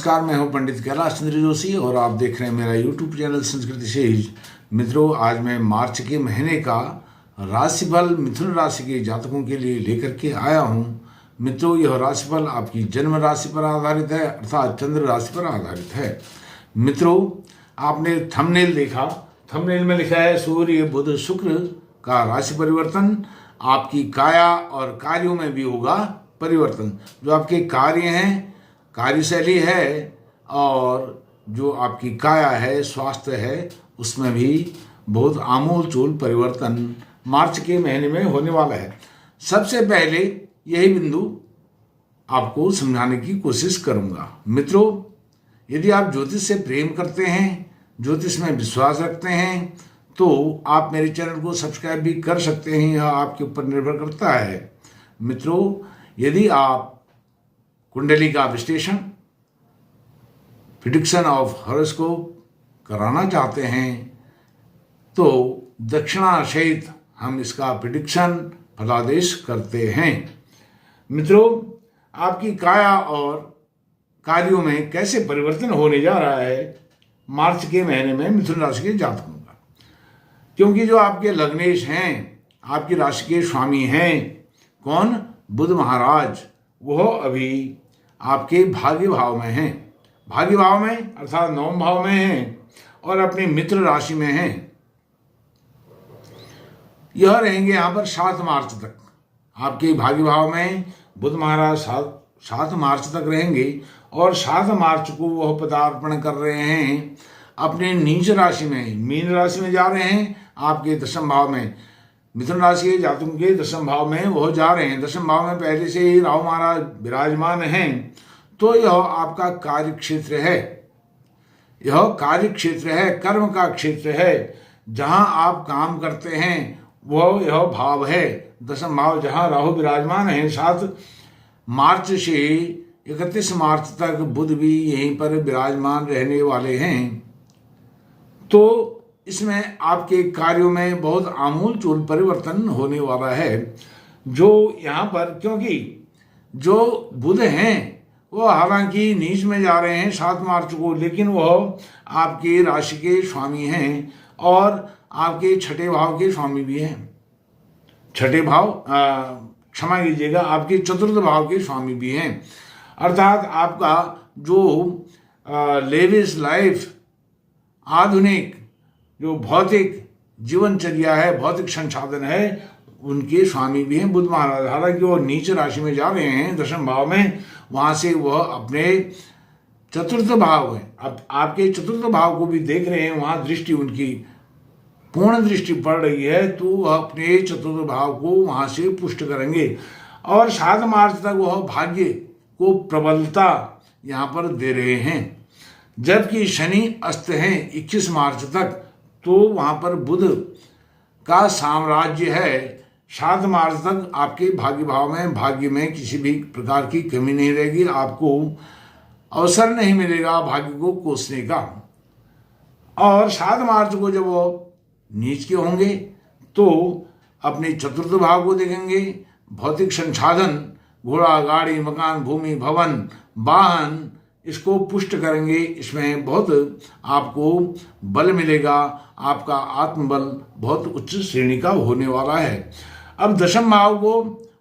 नमस्कार, मैं हूं पंडित कैलाश चंद्र जोशी और आप देख रहे हैं मेरा यूट्यूब चैनल संस्कृति सेज। मित्रों, आज मैं मार्च के महीने का राशिफल मिथुन राशि के जातकों के लिए लेकर के आया हूं। मित्रों, यह राशिफल आपकी जन्म राशि पर आधारित है, अर्थात चंद्र राशि पर आधारित है। मित्रों, आपने थंबनेल देखा, थंबनेल में लिखा है सूर्य बुध शुक्र का राशि परिवर्तन। आपकी काया और कार्यों में भी होगा परिवर्तन। जो आपके कार्य हैं, कार्यशैली है, और जो आपकी काया है, स्वास्थ्य है, उसमें भी बहुत आमूल चूल परिवर्तन मार्च के महीने में होने वाला है। सबसे पहले यही बिंदु आपको समझाने की कोशिश करूंगा। मित्रों, यदि आप ज्योतिष से प्रेम करते हैं, ज्योतिष में विश्वास रखते हैं, तो आप मेरे चैनल को सब्सक्राइब भी कर सकते हैं, यह आपके ऊपर निर्भर करता है। मित्रों, यदि आप कुंडली का विश्लेषण, प्रिडिक्शन ऑफ हॉरोस्कोप कराना चाहते हैं तो दक्षिणा सहित हम इसका प्रिडिक्शन फलादेश करते हैं। मित्रों, आपकी काया और कार्यों में कैसे परिवर्तन होने जा रहा है मार्च के महीने में मिथुन राशि के जातकों का, क्योंकि जो आपके लग्नेश हैं, आपकी राशि के स्वामी हैं, कौन? बुध महाराज, वह अभी आपके भाग्य भाव में हैं। भाग्य भाव में अर्थात नवम भाव में हैं और अपनी मित्र राशि में हैं। यह रहेंगे यहाँ पर 7 मार्च तक। आपके भाग्य भाव में बुध महाराज 7 मार्च तक रहेंगे और 7 मार्च को वह पदार्पण कर रहे हैं अपने नीच राशि में, मीन राशि में जा रहे हैं। आपके दशम भाव में, मिथुन राशि के जातकों के दशम भाव में वह जा रहे हैं। दशम भाव में पहले से ही राहु महाराज विराजमान हैं, तो यह आपका कार्य क्षेत्र है। यह कार्य क्षेत्र है, कर्म का क्षेत्र है, जहां आप काम करते हैं वह यह भाव है। दशम भाव जहां राहु विराजमान है। 7 मार्च से 31 मार्च तक बुध भी यहीं पर विराजमान रहने वाले हैं। तो इसमें आपके कार्यों में बहुत आमूल चूल परिवर्तन होने वाला है। जो यहाँ पर, क्योंकि जो बुध हैं वह हालांकि नीच में जा रहे हैं 7 मार्च को, लेकिन वह आपके राशि के स्वामी हैं और आपके छठे भाव के स्वामी भी हैं। छठे भाव, क्षमा कीजिएगा, आपके चतुर्थ भाव के स्वामी भी हैं। अर्थात आपका जो लेविश लाइफ, आधुनिक जो भौतिक जीवनचर्या है, भौतिक संसाधन है, उनके स्वामी भी हैं बुध महाराज। हालांकि वो नीच राशि में जा रहे हैं दशम भाव में, वहां से वह अपने चतुर्थ भाव है, अब आपके चतुर्थ भाव को भी देख रहे हैं, वहां दृष्टि उनकी पूर्ण दृष्टि पड़ रही है, तो वह अपने चतुर्थ भाव को वहां से पुष्ट करेंगे और 7 मार्च तक वह भाग्य को प्रबलता यहाँ पर दे रहे हैं। जबकि शनि अस्त हैं 21 मार्च तक, तो वहां पर बुध का साम्राज्य है। 7 मार्च तक आपके भाग्य भाव में, भाग्य में किसी भी प्रकार की कमी नहीं रहेगी। आपको अवसर नहीं मिलेगा भाग्य को कोसने का। और 7 मार्च को जब वो नीच के होंगे तो अपने चतुर्थ भाव को देखेंगे। भौतिक संसाधन, घोड़ा गाड़ी, मकान, भूमि, भवन, वाहन, इसको पुष्ट करेंगे। इसमें बहुत आपको बल मिलेगा। आपका आत्मबल बहुत उच्च श्रेणी का होने वाला है। अब दशम भाव को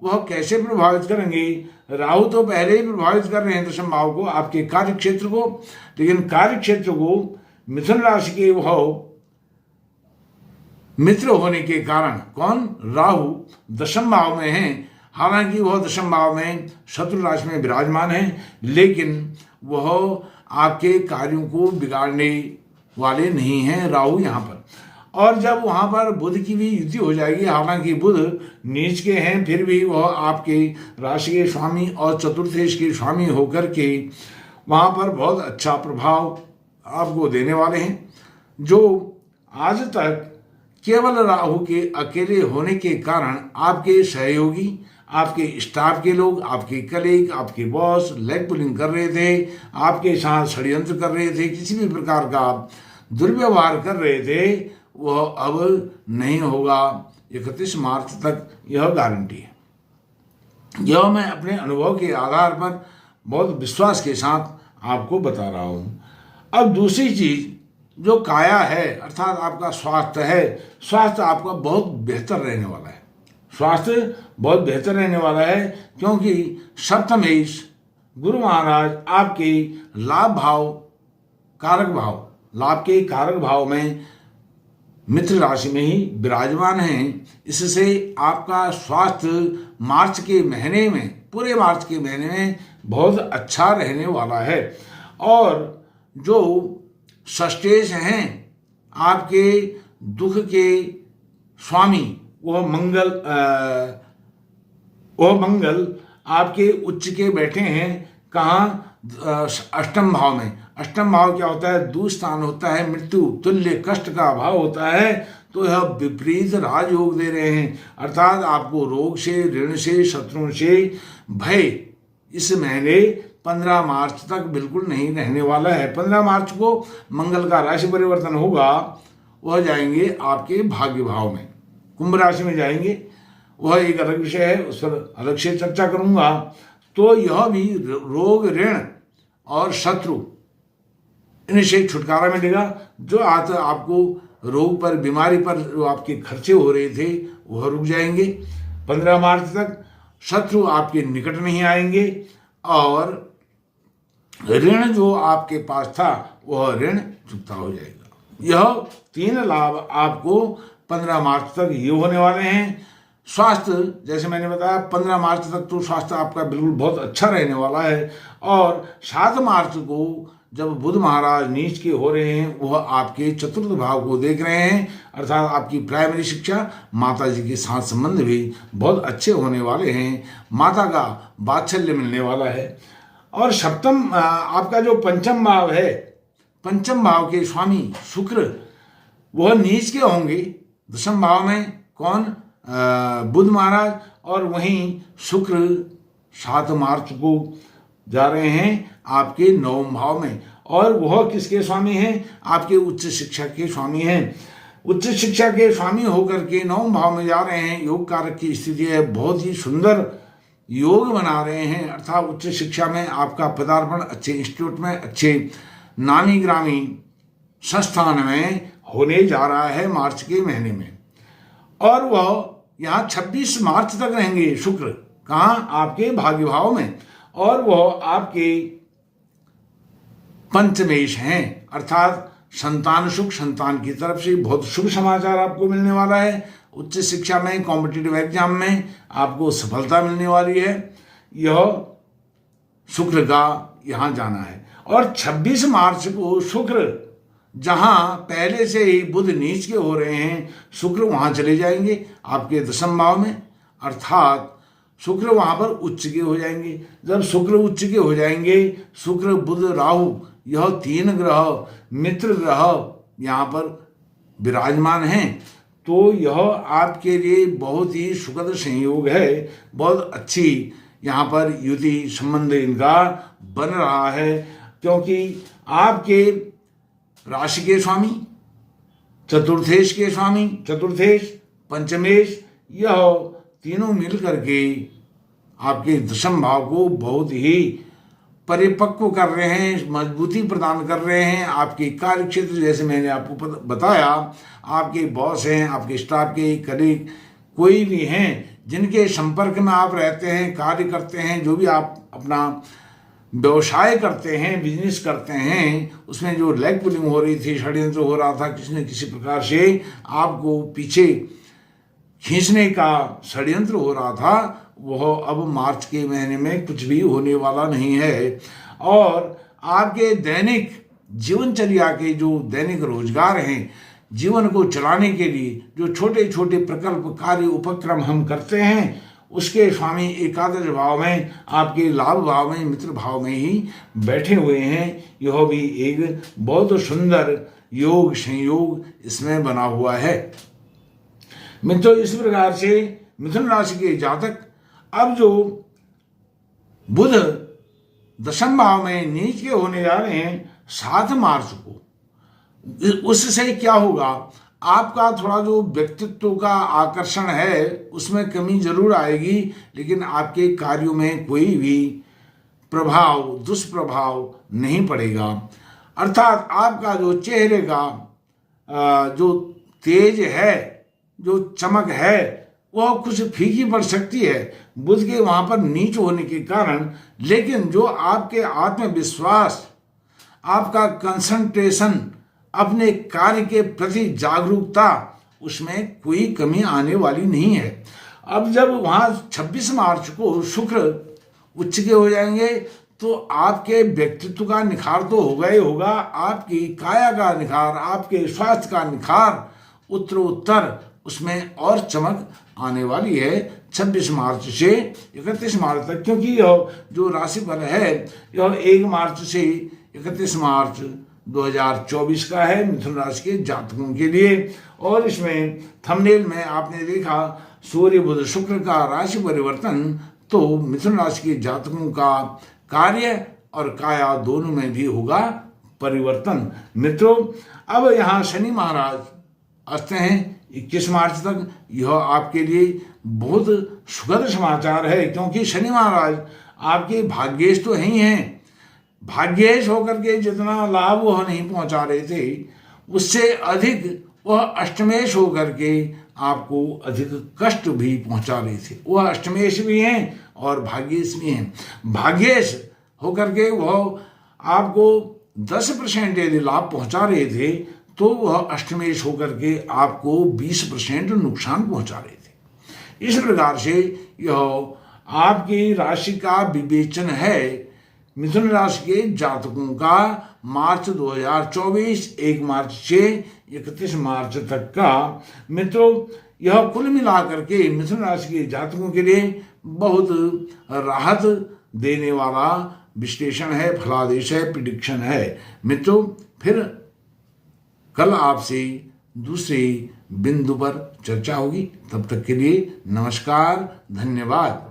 वह कैसे प्रभावित करेंगे? राहु तो पहले ही प्रभावित कर रहे हैं दशम भाव को, आपके कार्य क्षेत्र को, लेकिन कार्य क्षेत्र को मिथुन राशि के वह मित्र होने के कारण, कौन? राहु दशम भाव में हैं। हालांकि वह दशम भाव में शत्रु राशि में विराजमान है, लेकिन वह आपके कार्यों को बिगाड़ने वाले नहीं हैं राहु यहाँ पर। और जब वहाँ पर बुध की भी युति हो जाएगी, हालांकि बुध नीच के हैं, फिर भी वह आपके राशि के स्वामी और चतुर्थेश के स्वामी होकर के वहाँ पर बहुत अच्छा प्रभाव आपको देने वाले हैं। जो आज तक केवल राहु के अकेले होने के कारण आपके सहयोगी, आपके स्टाफ के लोग, आपके कलीग, आपके बॉस लेग पुलिंग कर रहे थे, आपके साथ षड्यंत्र कर रहे थे, किसी भी प्रकार का दुर्व्यवहार कर रहे थे, वह अब नहीं होगा। 31 मार्च तक यह गारंटी है। यह मैं अपने अनुभव के आधार पर बहुत विश्वास के साथ आपको बता रहा हूँ। अब दूसरी चीज जो काया है अर्थात आपका स्वास्थ्य है, स्वास्थ्य आपका बहुत बेहतर रहने वाला है, स्वास्थ्य बहुत बेहतर रहने वाला है, क्योंकि सप्तमेश गुरु महाराज आपके लाभ भाव कारक भाव, लाभ के कारक भाव में मित्र राशि में ही विराजमान हैं। इससे आपका स्वास्थ्य मार्च के महीने में, पूरे मार्च के महीने में बहुत अच्छा रहने वाला है। और जो षष्ठेश हैं आपके दुख के स्वामी, वह मंगल आपके उच्च के बैठे हैं। कहाँ? अष्टम भाव में। अष्टम भाव क्या होता है? दुस्थान होता है, मृत्यु तुल्य कष्ट का भाव होता है। तो यह विपरीत राजयोग दे रहे हैं, अर्थात आपको रोग से, ऋण से, शत्रुओं से भय इस महीने 15 मार्च तक बिल्कुल नहीं रहने वाला है। 15 मार्च को मंगल का राशि परिवर्तन होगा, वह जाएंगे आपके भाग्य भाव में, कुंभ राशि में जाएंगे। वह एक अलग विषय है, उस पर अलग से चर्चा करूंगा। तो यह भी रोग, ऋण और शत्रु, इनसे छुटकारा मिलेगा। जो आपको रोग पर, बीमारी पर जो आपके खर्चे हो रहे थे वह रुक जाएंगे 15 मार्च तक। शत्रु आपके निकट नहीं आएंगे और ऋण जो आपके पास था वह ऋण चुकता हो जाएगा। यह 3 लाभ आपको 15 मार्च तक ये होने वाले हैं। स्वास्थ्य, जैसे मैंने बताया, 15 मार्च तक तो स्वास्थ्य आपका बिल्कुल बहुत अच्छा रहने वाला है। और 7 मार्च को जब बुध महाराज नीच के हो रहे हैं, वह आपके चतुर्थ भाव को देख रहे हैं, अर्थात आपकी प्राइमरी शिक्षा, माता जी के साथ संबंध भी बहुत अच्छे होने वाले हैं, माता का वात्सल्य मिलने वाला है। और सप्तम आपका जो पंचम भाव है, पंचम भाव के स्वामी शुक्र, वह नीच के होंगे। दशम भाव में कौन? बुध महाराज। और वहीं शुक्र 7 मार्च को जा रहे हैं आपके 9वें भाव में, और वह किसके स्वामी हैं? आपके उच्च शिक्षा के स्वामी हैं। उच्च शिक्षा के स्वामी होकर के 9वें भाव में जा रहे हैं। योग कारक की स्थिति है, बहुत ही सुंदर योग बना रहे हैं, अर्थात उच्च शिक्षा में आपका पदार्पण अच्छे इंस्टीट्यूट में, अच्छे नामी ग्रामी संस्थान में होने जा रहा है मार्च के महीने में। और वह यहाँ 26 मार्च तक रहेंगे शुक्र। कहाँ? आपके भाग्य भाव में। और वह आपके पंचमेश हैं, अर्थात संतान सुख, संतान की तरफ से बहुत शुभ समाचार आपको मिलने वाला है। उच्च शिक्षा में, कॉम्पिटिटिव एग्जाम में आपको सफलता मिलने वाली है। यह शुक्र का यहाँ जाना है। और 26 मार्च को शुक्र, जहां पहले से ही बुध नीच के हो रहे हैं, शुक्र वहां चले जाएंगे आपके दशम भाव में, अर्थात शुक्र वहां पर उच्च के हो जाएंगे। जब शुक्र उच्च के हो जाएंगे, शुक्र, बुध, राहु, यह 3 ग्रह, मित्र ग्रह यहाँ पर विराजमान हैं। तो यह आपके लिए बहुत ही सुखद संयोग है, बहुत अच्छी यहाँ पर युति संबंध इनका बन रहा है। क्योंकि आपके राशि के स्वामी, चतुर्थेश के स्वामी, चतुर्थेश, पंचमेश, यह तीनों मिल करके आपके दशम भाव को बहुत ही परिपक्व कर रहे हैं, मजबूती प्रदान कर रहे हैं। आपके कार्य क्षेत्र, जैसे मैंने आपको बताया, आपके बॉस हैं, आपके स्टाफ के कलीग कोई भी हैं जिनके संपर्क में आप रहते हैं, कार्य करते हैं, जो भी आप अपना व्यवसाय करते हैं, बिजनेस करते हैं, उसमें जो लेग पुलिंग हो रही थी, षड्यंत्र हो रहा था, किसी न किसी प्रकार से आपको पीछे खींचने का षड्यंत्र हो रहा था, वह अब मार्च के महीने में कुछ भी होने वाला नहीं है। और आपके दैनिक जीवनचर्या के जो दैनिक रोजगार हैं, जीवन को चलाने के लिए जो छोटे छोटे प्रकल्प, कार्य, उपक्रम हम करते हैं, उसके स्वामी एकादश भाव में, आपके लाभ भाव में, मित्र भाव में ही बैठे हुए हैं। यह भी एक बहुत सुंदर योग संयोग इसमें बना हुआ है। मित्रों, इस प्रकार से मिथुन राशि के जातक, अब जो बुध दशम भाव में नीच के होने जा रहे हैं 7 मार्च को, उससे क्या होगा? आपका थोड़ा जो व्यक्तित्व का आकर्षण है उसमें कमी जरूर आएगी, लेकिन आपके कार्यों में कोई भी प्रभाव, दुष्प्रभाव नहीं पड़ेगा। अर्थात आपका जो चेहरे का जो तेज है, जो चमक है, वह कुछ फीकी पड़ सकती है बुध के वहां पर नीच होने के कारण, लेकिन जो आपके आत्मविश्वास, आपका कंसंट्रेशन, अपने कार्य के प्रति जागरूकता, उसमें कोई कमी आने वाली नहीं है। अब जब वहां 26 मार्च को शुक्र उच्च के हो जाएंगे तो आपके व्यक्तित्व का निखार तो होगा ही होगा, आपकी काया का निखार, आपके स्वास्थ्य का निखार उत्तरोत्तर उसमें और चमक आने वाली है 26 मार्च से 31 मार्च तक, क्योंकि यह जो राशिफल है यह 1 मार्च से 31 मार्च 2024 का है मिथुन राशि के जातकों के लिए। और इसमें थंबनेल में आपने देखा सूर्य बुध शुक्र का राशि परिवर्तन, तो मिथुन राशि के जातकों का कार्य और काया दोनों में भी होगा परिवर्तन। मित्रों, अब यहाँ शनि महाराज आते हैं 21 मार्च तक। यह आपके लिए बहुत सुखद समाचार है, क्योंकि शनि महाराज आपके भाग्येश तो ही हैं। भाग्येश होकर के जितना लाभ वह नहीं पहुंचा रहे थे, उससे अधिक वह अष्टमेश होकर के आपको अधिक कष्ट भी पहुंचा रहे थे। वह अष्टमेश भी हैं और भाग्येश भी हैं। भाग्येश होकर के वह आपको 10% यदि लाभ पहुंचा रहे थे, तो वह अष्टमेश होकर के आपको 20% नुकसान पहुंचा रहे थे। इस प्रकार से यह आपकी राशि का विवेचन है मिथुन राशि के जातकों का मार्च 2024 1 मार्च से 31 मार्च तक का। मित्रों, यह कुल मिलाकर के मिथुन राशि के जातकों के लिए बहुत राहत देने वाला विश्लेषण है, फलादेश है, प्रिडिक्शन है। मित्रों, फिर कल आपसे दूसरे बिंदु पर चर्चा होगी। तब तक के लिए नमस्कार, धन्यवाद।